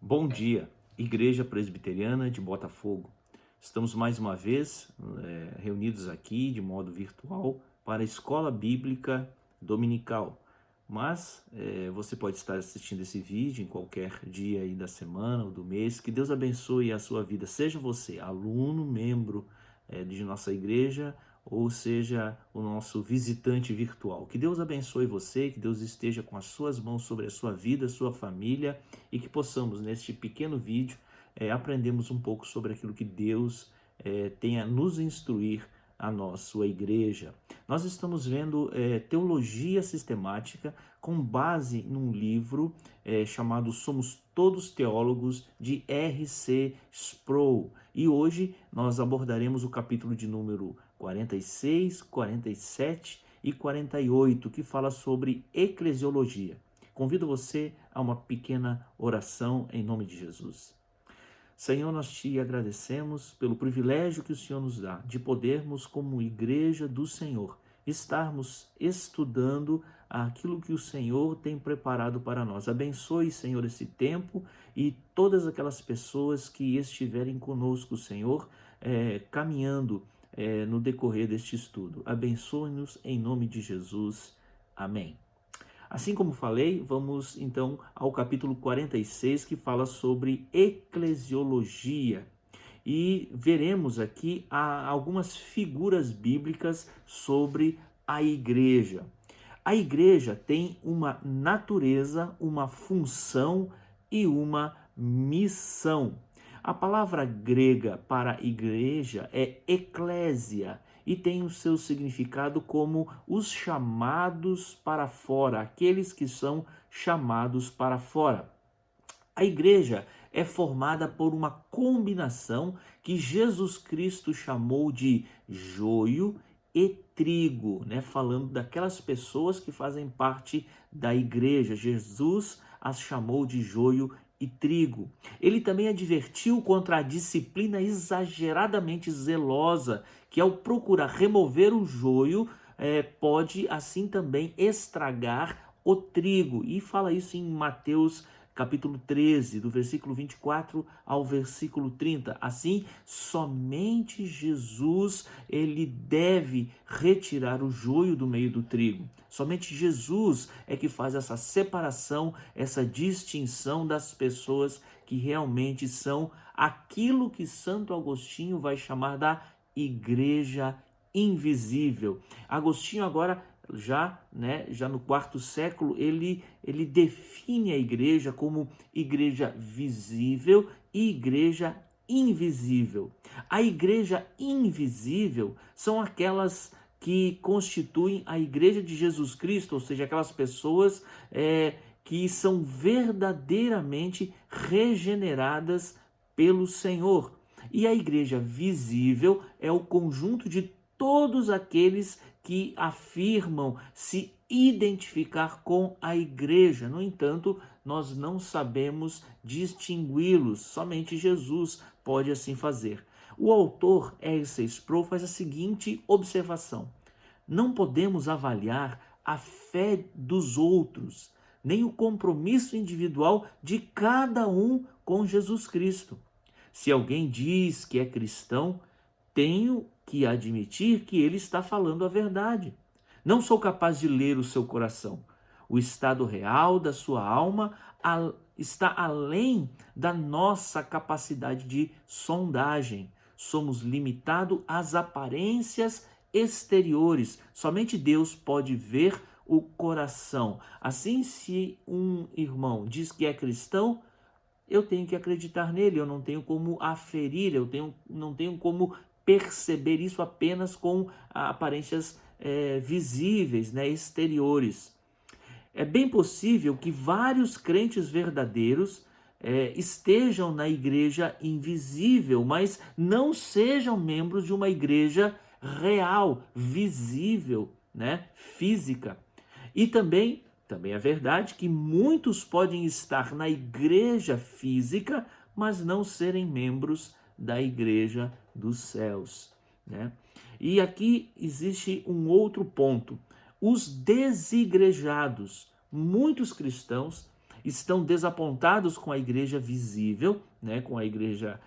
Bom dia, Igreja Presbiteriana de Botafogo. Estamos mais uma vez reunidos aqui de modo virtual para a Escola Bíblica Dominical. Mas você pode estar assistindo esse vídeo em qualquer dia aí da semana ou do mês. Que Deus abençoe a sua vida, seja você aluno, membro de nossa igreja, ou seja o nosso visitante virtual. Que Deus abençoe você, que Deus esteja com as suas mãos sobre a sua vida, sua família, e que possamos, neste pequeno vídeo, aprendermos um pouco sobre aquilo que Deus tem a nos instruir a nós, sua igreja. Nós estamos vendo teologia sistemática com base num livro chamado Somos Todos Teólogos, de R.C. Sproul. E hoje nós abordaremos o capítulo de número 46, 47 e 48, que fala sobre eclesiologia. Convido você a uma pequena oração em nome de Jesus. Senhor, nós te agradecemos pelo privilégio que o Senhor nos dá de podermos, como igreja do Senhor, estarmos estudando aquilo que o Senhor tem preparado para nós. Abençoe, Senhor, esse tempo e todas aquelas pessoas que estiverem conosco, Senhor, caminhando no decorrer deste estudo. Abençoe-nos em nome de Jesus. Amém. Assim como falei, vamos então ao capítulo 46, que fala sobre eclesiologia. E veremos aqui algumas figuras bíblicas sobre a igreja. A igreja tem uma natureza, uma função e uma missão. A palavra grega para igreja é eclésia e tem o seu significado como os chamados para fora, aqueles que são chamados para fora. A igreja é formada por uma combinação que Jesus Cristo chamou de joio e trigo, né? Falando daquelas pessoas que fazem parte da igreja. Jesus as chamou de joio e trigo. Ele também advertiu contra a disciplina exageradamente zelosa, que ao procurar remover o joio, pode assim também estragar o trigo. E fala isso em Mateus capítulo 13, do versículo 24 ao versículo 30. Assim, somente Jesus, ele deve retirar o joio do meio do trigo. Somente Jesus é que faz essa separação, essa distinção das pessoas que realmente são aquilo que Santo Agostinho vai chamar da igreja invisível. Agostinho agora já no quarto século, ele define a igreja como igreja visível e igreja invisível. A igreja invisível são aquelas que constituem a igreja de Jesus Cristo, ou seja, aquelas pessoas que são verdadeiramente regeneradas pelo Senhor. E a igreja visível é o conjunto de todos aqueles que afirmam se identificar com a igreja. No entanto, nós não sabemos distingui-los, somente Jesus pode assim fazer. O autor R.C. Sproul faz a seguinte observação: não podemos avaliar a fé dos outros, nem o compromisso individual de cada um com Jesus Cristo. Se alguém diz que é cristão, tenho que admitir que ele está falando a verdade. Não sou capaz de ler o seu coração. O estado real da sua alma está além da nossa capacidade de sondagem. Somos limitados às aparências exteriores. Somente Deus pode ver o coração. Assim, se um irmão diz que é cristão, eu tenho que acreditar nele, eu não tenho como aferir, não tenho como perceber isso apenas com aparências visíveis, exteriores. É bem possível que vários crentes verdadeiros estejam na igreja invisível, mas não sejam membros de uma igreja real, visível, física. E também é verdade que muitos podem estar na igreja física, mas não serem membros da igreja dos céus, E aqui existe um outro ponto. Os desigrejados, muitos cristãos, estão desapontados com a igreja visível, né, com a igreja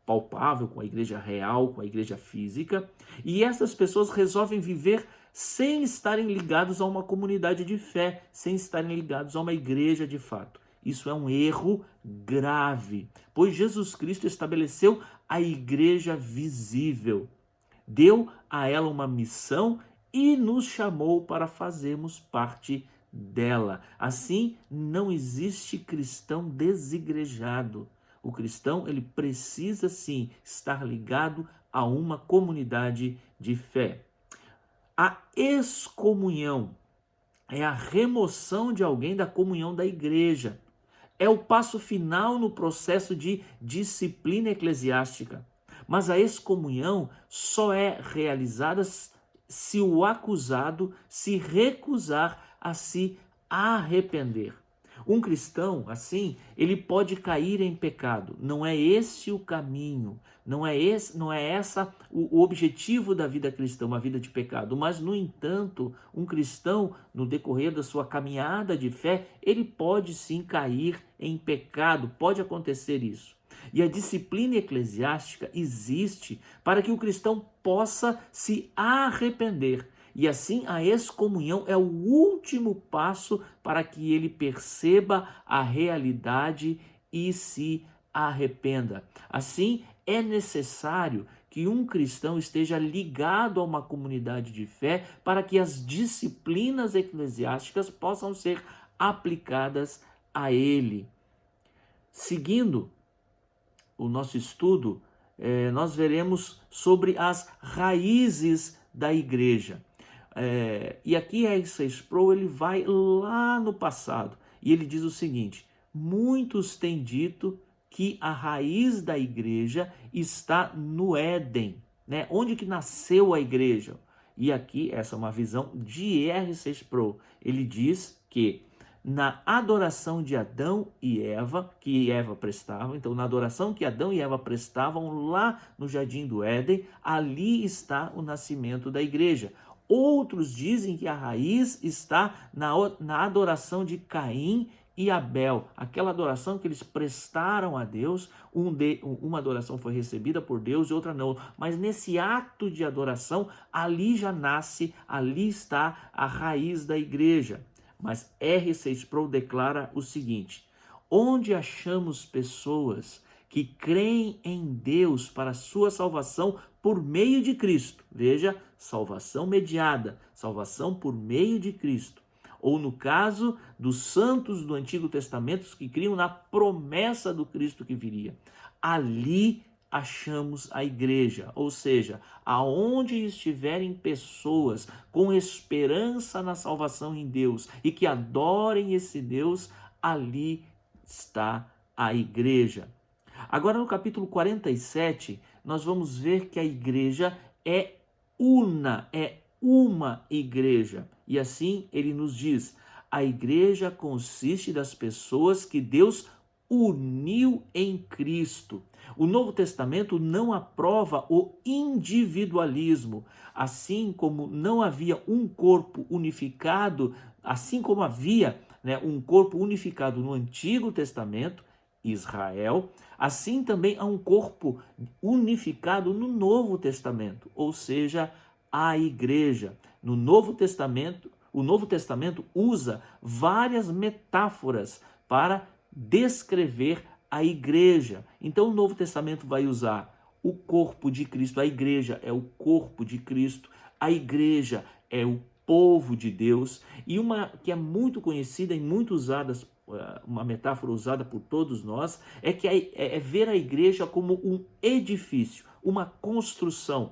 palpável, com a igreja real, com a igreja física, e essas pessoas resolvem viver sem estarem ligados a uma comunidade de fé, sem estarem ligados a uma igreja de fato. Isso é um erro grave, pois Jesus Cristo estabeleceu a igreja visível, deu a ela uma missão e nos chamou para fazermos parte dela. Assim, não existe cristão desigrejado. O cristão, ele precisa sim estar ligado a uma comunidade de fé. A excomunhão é a remoção de alguém da comunhão da igreja. É o passo final no processo de disciplina eclesiástica. Mas a excomunhão só é realizada se o acusado se recusar a se arrepender. Um cristão, assim, ele pode cair em pecado. Não é esse o caminho, não é essa o objetivo da vida cristã, uma vida de pecado. Mas, no entanto, um cristão, no decorrer da sua caminhada de fé, ele pode sim cair em pecado, pode acontecer isso. E a disciplina eclesiástica existe para que o cristão possa se arrepender. E assim a excomunhão é o último passo para que ele perceba a realidade e se arrependa. Assim, é necessário que um cristão esteja ligado a uma comunidade de fé para que as disciplinas eclesiásticas possam ser aplicadas a ele. Seguindo o nosso estudo, nós veremos sobre as raízes da igreja. E aqui R.C. Sproul ele vai lá no passado e ele diz o seguinte: muitos têm dito que a raiz da igreja está no Éden, né? Onde que nasceu a igreja? E aqui essa é uma visão de R.C. Sproul. Ele diz que na adoração de Adão e Eva, que Eva prestava, então na adoração que Adão e Eva prestavam lá no Jardim do Éden, ali está o nascimento da igreja. Outros dizem que a raiz está na adoração de Caim e Abel, aquela adoração que eles prestaram a Deus, uma adoração foi recebida por Deus e outra não, mas nesse ato de adoração, ali já nasce, ali está a raiz da igreja. Mas R.C. Sproul declara o seguinte: onde achamos pessoas que creem em Deus para sua salvação por meio de Cristo, veja, salvação mediada, salvação por meio de Cristo, ou no caso dos santos do Antigo Testamento que criam na promessa do Cristo que viria, ali achamos a igreja, ou seja, aonde estiverem pessoas com esperança na salvação em Deus e que adorem esse Deus, ali está a igreja. Agora no capítulo 47, nós vamos ver que a igreja é uma igreja. E assim ele nos diz: a igreja consiste das pessoas que Deus uniu em Cristo. O Novo Testamento não aprova o individualismo, assim como não havia um corpo unificado, assim como havia um corpo unificado no Antigo Testamento, Israel, assim também há um corpo unificado no Novo Testamento, ou seja, a igreja. No Novo Testamento, o Novo Testamento usa várias metáforas para descrever a igreja. Então o Novo Testamento vai usar o corpo de Cristo, a igreja é o corpo de Cristo, a igreja é o povo de Deus, e uma que é muito conhecida e muito usada, uma metáfora usada por todos nós, é que é ver a igreja como um edifício, uma construção,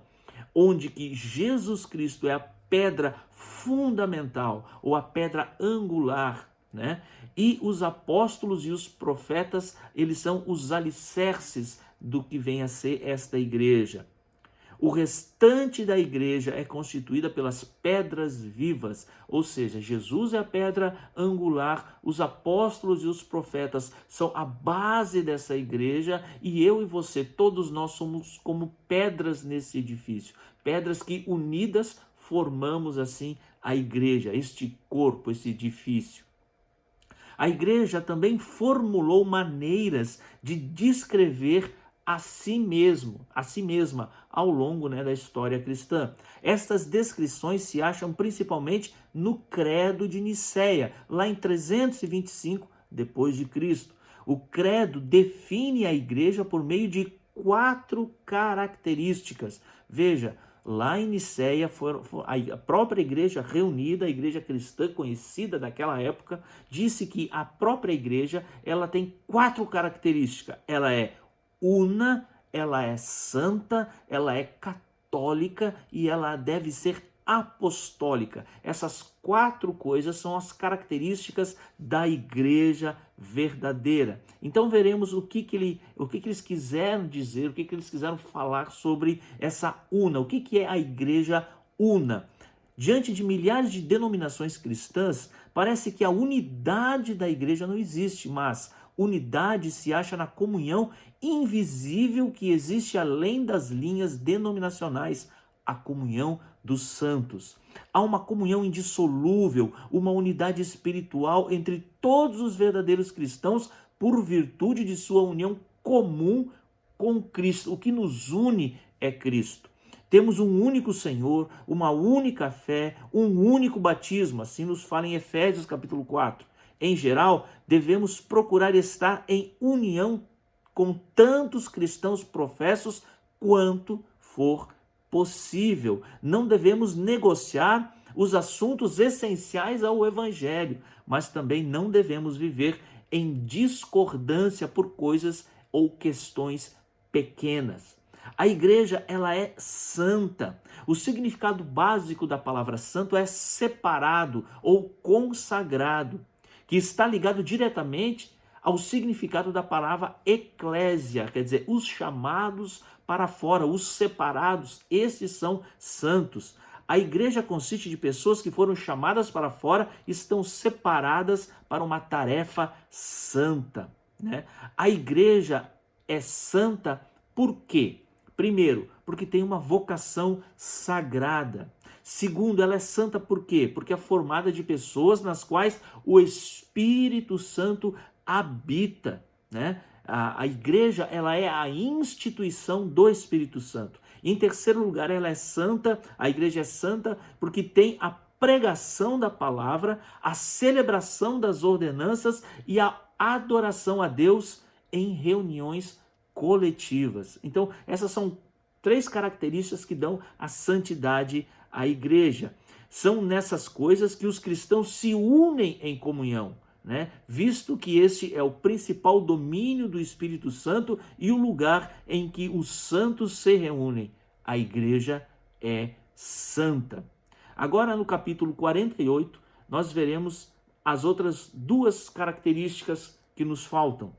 onde que Jesus Cristo é a pedra fundamental, ou a pedra angular, né? E os apóstolos e os profetas, eles são os alicerces do que vem a ser esta igreja. O restante da igreja é constituída pelas pedras vivas, ou seja, Jesus é a pedra angular, os apóstolos e os profetas são a base dessa igreja, e eu e você, todos nós somos como pedras nesse edifício, pedras que unidas formamos assim a igreja, este corpo, esse edifício. A igreja também formulou maneiras de descrever a si mesma, ao longo, da história cristã. Estas descrições se acham principalmente no Credo de Nicéia, lá em 325 depois de Cristo. O credo define a igreja por meio de 4 características. Veja, lá em Nicéia, a própria igreja reunida, a igreja cristã conhecida daquela época, disse que a própria igreja ela tem 4 características. Ela é una, ela é santa, ela é católica e ela deve ser apostólica. Essas 4 coisas são as características da igreja verdadeira. Então veremos o que eles quiseram dizer, o que eles quiseram falar sobre essa una. O que é a igreja una? Diante de milhares de denominações cristãs, parece que a unidade da igreja não existe, mas unidade se acha na comunhão invisível que existe além das linhas denominacionais, a comunhão dos santos. Há uma comunhão indissolúvel, uma unidade espiritual entre todos os verdadeiros cristãos por virtude de sua união comum com Cristo. O que nos une é Cristo. Temos um único Senhor, uma única fé, um único batismo, assim nos fala em Efésios capítulo 4. Em geral, devemos procurar estar em união com tantos cristãos professos quanto for possível. Não devemos negociar os assuntos essenciais ao Evangelho, mas também não devemos viver em discordância por coisas ou questões pequenas. A igreja, ela é santa. O significado básico da palavra santo é separado ou consagrado, que está ligado diretamente ao significado da palavra eclésia, quer dizer, os chamados para fora, os separados, esses são santos. A igreja consiste de pessoas que foram chamadas para fora, estão separadas para uma tarefa santa, A igreja é santa por quê? Primeiro, porque tem uma vocação sagrada. Segundo, ela é santa por quê? Porque é formada de pessoas nas quais o Espírito Santo habita, A igreja, ela é a instituição do Espírito Santo. Em terceiro lugar, ela é santa, a igreja é santa porque tem a pregação da palavra, a celebração das ordenanças e a adoração a Deus em reuniões coletivas. Então, essas são 3 características que dão a santidade à igreja. São nessas coisas que os cristãos se unem em comunhão, visto que este é o principal domínio do Espírito Santo e o lugar em que os santos se reúnem. A igreja é santa. Agora, no capítulo 48, nós veremos as outras 2 características que nos faltam.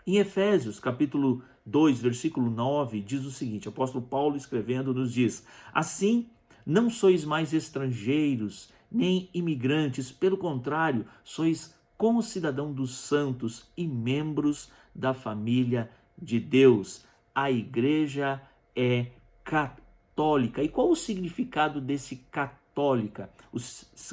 Em Efésios, capítulo 2, versículo 9, diz o seguinte, o apóstolo Paulo escrevendo nos diz: assim, não sois mais estrangeiros, nem imigrantes, pelo contrário, sois concidadão dos santos e membros da família de Deus. A igreja é católica. E qual o significado desse católica?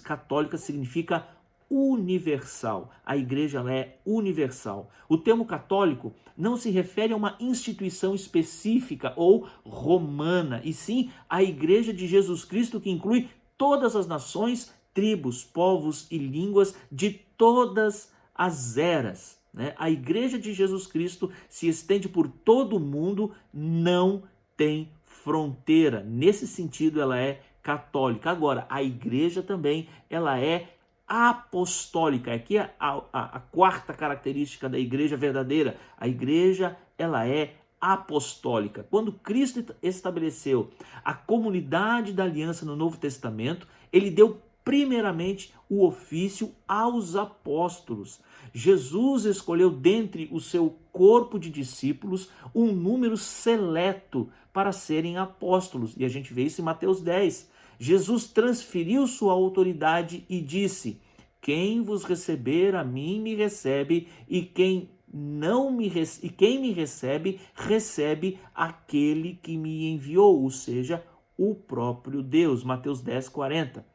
Católica significa universal. A igreja ela é universal. O termo católico não se refere a uma instituição específica ou romana, e sim a igreja de Jesus Cristo, que inclui todas as nações, tribos, povos e línguas de todas as eras. A igreja de Jesus Cristo se estende por todo o mundo, não tem fronteira. Nesse sentido, ela é católica. Agora, a igreja também, ela é apostólica. Aqui é a 4ª característica da igreja verdadeira. A igreja, ela é apostólica. Quando Cristo estabeleceu a comunidade da aliança no Novo Testamento, ele deu primeiramente o ofício aos apóstolos. Jesus escolheu dentre o seu corpo de discípulos um número seleto para serem apóstolos. E a gente vê isso em Mateus 10. Jesus transferiu sua autoridade e disse: quem vos receber a mim me recebe, e quem me recebe, recebe aquele que me enviou, ou seja, o próprio Deus. Mateus 10, 40.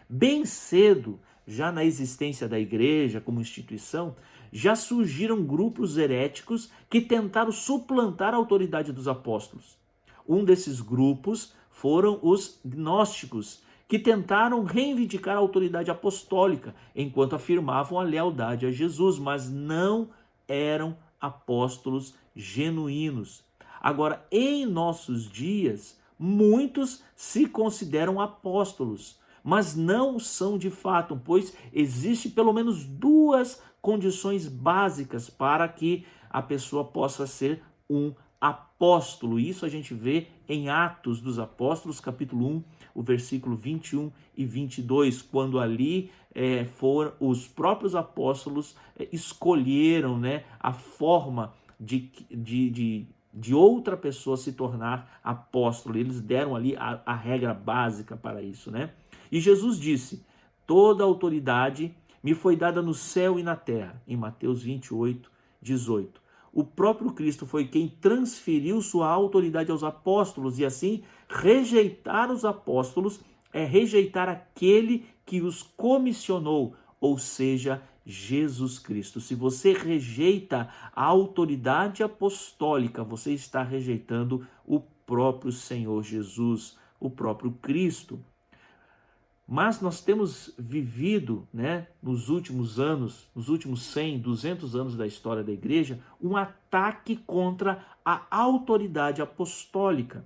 Bem cedo, já na existência da igreja como instituição, já surgiram grupos heréticos que tentaram suplantar a autoridade dos apóstolos. Um desses grupos foram os gnósticos, que tentaram reivindicar a autoridade apostólica, enquanto afirmavam a lealdade a Jesus, mas não eram apóstolos genuínos. Agora, em nossos dias, muitos se consideram apóstolos, mas não são de fato, pois existe pelo menos duas condições básicas para que a pessoa possa ser um apóstolo. Isso a gente vê em Atos dos Apóstolos, capítulo 1, o versículo 21 e 22, quando ali foram os próprios apóstolos escolheram, né, a forma de outra pessoa se tornar apóstolo. Eles deram ali a regra básica para isso, né? E Jesus disse: toda autoridade me foi dada no céu e na terra, em Mateus 28, 18. O próprio Cristo foi quem transferiu sua autoridade aos apóstolos, e assim rejeitar os apóstolos é rejeitar aquele que os comissionou, ou seja, Jesus Cristo. Se você rejeita a autoridade apostólica, você está rejeitando o próprio Senhor Jesus, o próprio Cristo. Mas nós temos vivido, né, nos últimos anos, nos últimos 100, 200 anos da história da igreja, um ataque contra a autoridade apostólica.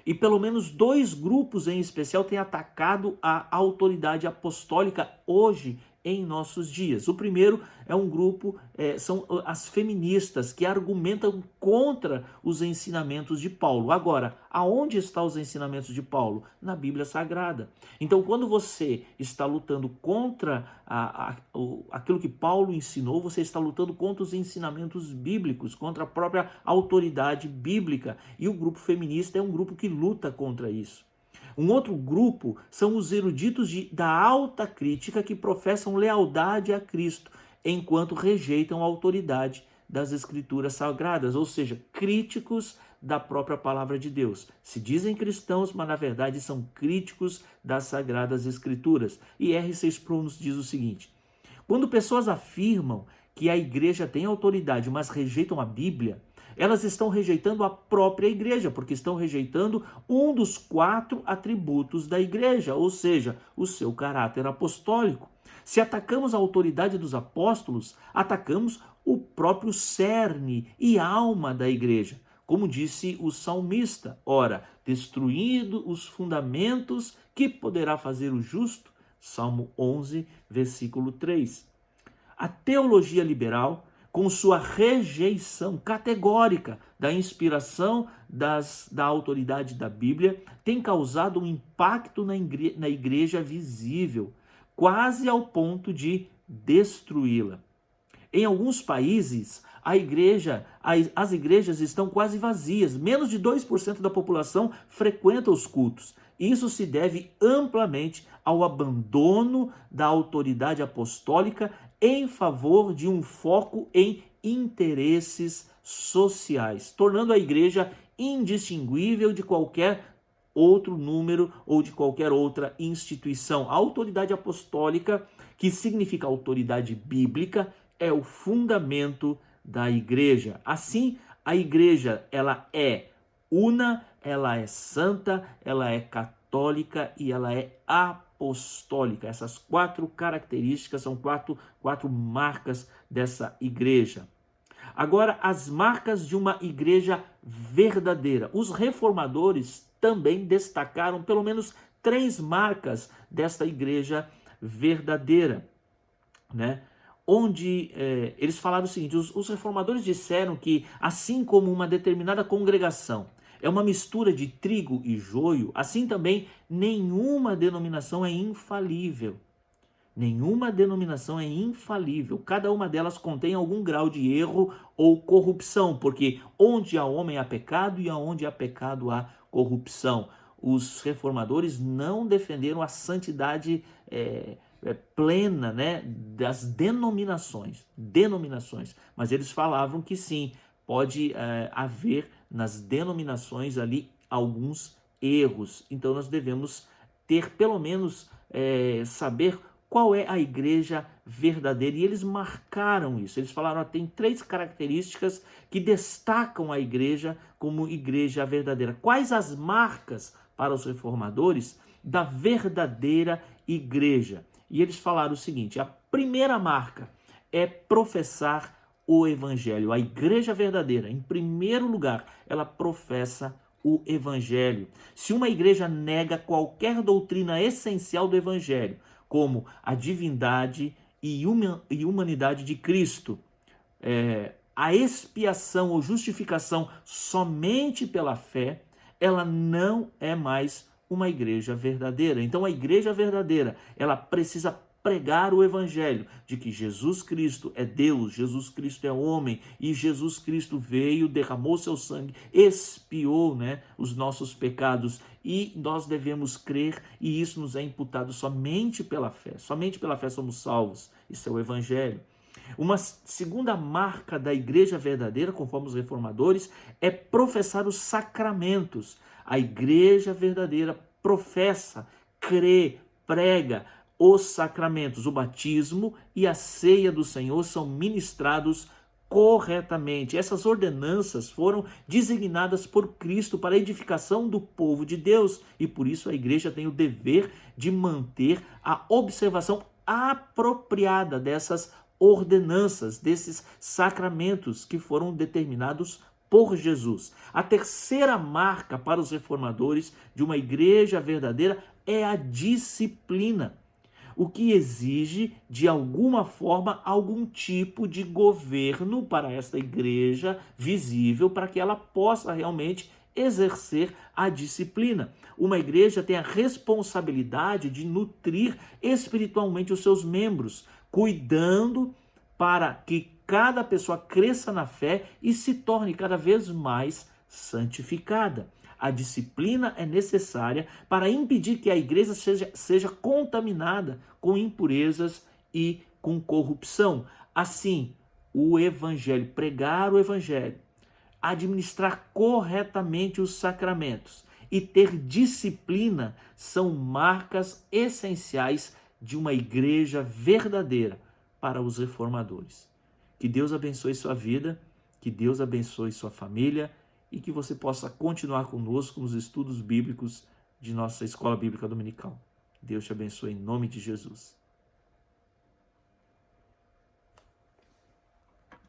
E pelo menos dois grupos em especial têm atacado a autoridade apostólica hoje em nossos dias. O primeiro é um grupo, são as feministas, que argumentam contra os ensinamentos de Paulo. Agora, aonde estão os ensinamentos de Paulo? Na Bíblia Sagrada. Então, quando você está lutando contra aquilo que Paulo ensinou, você está lutando contra os ensinamentos bíblicos, contra a própria autoridade bíblica. E o grupo feminista é um grupo que luta contra isso. Um outro grupo são os eruditos da alta crítica, que professam lealdade a Cristo, enquanto rejeitam a autoridade das escrituras sagradas, ou seja, críticos da própria palavra de Deus. Se dizem cristãos, mas na verdade são críticos das sagradas escrituras. E R.C. Sproul nos diz o seguinte: quando pessoas afirmam que a igreja tem autoridade, mas rejeitam a Bíblia, elas estão rejeitando a própria igreja, porque estão rejeitando um dos 4 atributos da igreja, ou seja, o seu caráter apostólico. Se atacamos a autoridade dos apóstolos, atacamos o próprio cerne e alma da igreja. Como disse o salmista: ora, destruindo os fundamentos, que poderá fazer o justo? Salmo 11, versículo 3. A teologia liberal, com sua rejeição categórica da inspiração da autoridade da Bíblia, tem causado um impacto na igreja visível, quase ao ponto de destruí-la. Em alguns países, as igrejas estão quase vazias, menos de 2% da população frequenta os cultos. Isso se deve amplamente ao abandono da autoridade apostólica em favor de um foco em interesses sociais, tornando a igreja indistinguível de qualquer outro número ou de qualquer outra instituição. A autoridade apostólica, que significa autoridade bíblica, é o fundamento da igreja. Assim, a igreja, ela é una, ela é santa, ela é católica e ela é apostólica. Essas 4 características são quatro marcas dessa igreja. Agora, as marcas de uma igreja verdadeira. Os reformadores também destacaram pelo menos 3 marcas desta igreja verdadeira, né? Onde eles falaram o seguinte: os reformadores disseram que, assim como uma determinada congregação é uma mistura de trigo e joio, assim também nenhuma denominação é infalível. Nenhuma denominação é infalível. Cada uma delas contém algum grau de erro ou corrupção, porque onde há homem há pecado e onde há pecado há corrupção. Os reformadores não defenderam a santidade plena, né, das denominações, mas eles falavam que sim, pode haver nas denominações ali alguns erros. Então nós devemos ter pelo menos saber qual é a igreja verdadeira. E eles marcaram isso. Eles falaram, tem 3 características que destacam a igreja como igreja verdadeira. Quais as marcas para os reformadores da verdadeira igreja? E eles falaram o seguinte: a primeira marca é professar o evangelho. A igreja verdadeira, em primeiro lugar, ela professa o evangelho. Se uma igreja nega qualquer doutrina essencial do evangelho, como a divindade e humanidade de Cristo, a expiação ou justificação somente pela fé, ela não é mais uma igreja verdadeira. Então a igreja verdadeira, ela precisa pregar o evangelho de que Jesus Cristo é Deus, Jesus Cristo é homem e Jesus Cristo veio, derramou seu sangue, expiou, os nossos pecados e nós devemos crer, e isso nos é imputado somente pela fé. Somente pela fé somos salvos. Isso é o evangelho. Uma segunda marca da igreja verdadeira, conforme os reformadores, é professar os sacramentos. A igreja verdadeira professa, crê, prega os sacramentos. O batismo e a ceia do Senhor são ministrados corretamente. Essas ordenanças foram designadas por Cristo para a edificação do povo de Deus, e por isso a igreja tem o dever de manter a observação apropriada dessas ordenanças, desses sacramentos que foram determinados por Jesus. A terceira marca para os reformadores de uma igreja verdadeira é a disciplina, o que exige, de alguma forma, algum tipo de governo para esta igreja visível, para que ela possa realmente exercer a disciplina. Uma igreja tem a responsabilidade de nutrir espiritualmente os seus membros, cuidando para que cada pessoa cresça na fé e se torne cada vez mais santificada. A disciplina é necessária para impedir que a igreja seja contaminada com impurezas e com corrupção. Assim, o evangelho, pregar o evangelho, administrar corretamente os sacramentos e ter disciplina são marcas essenciais de uma igreja verdadeira para os reformadores. Que Deus abençoe sua vida, que Deus abençoe sua família e que você possa continuar conosco nos estudos bíblicos de nossa Escola Bíblica Dominical. Deus te abençoe em nome de Jesus.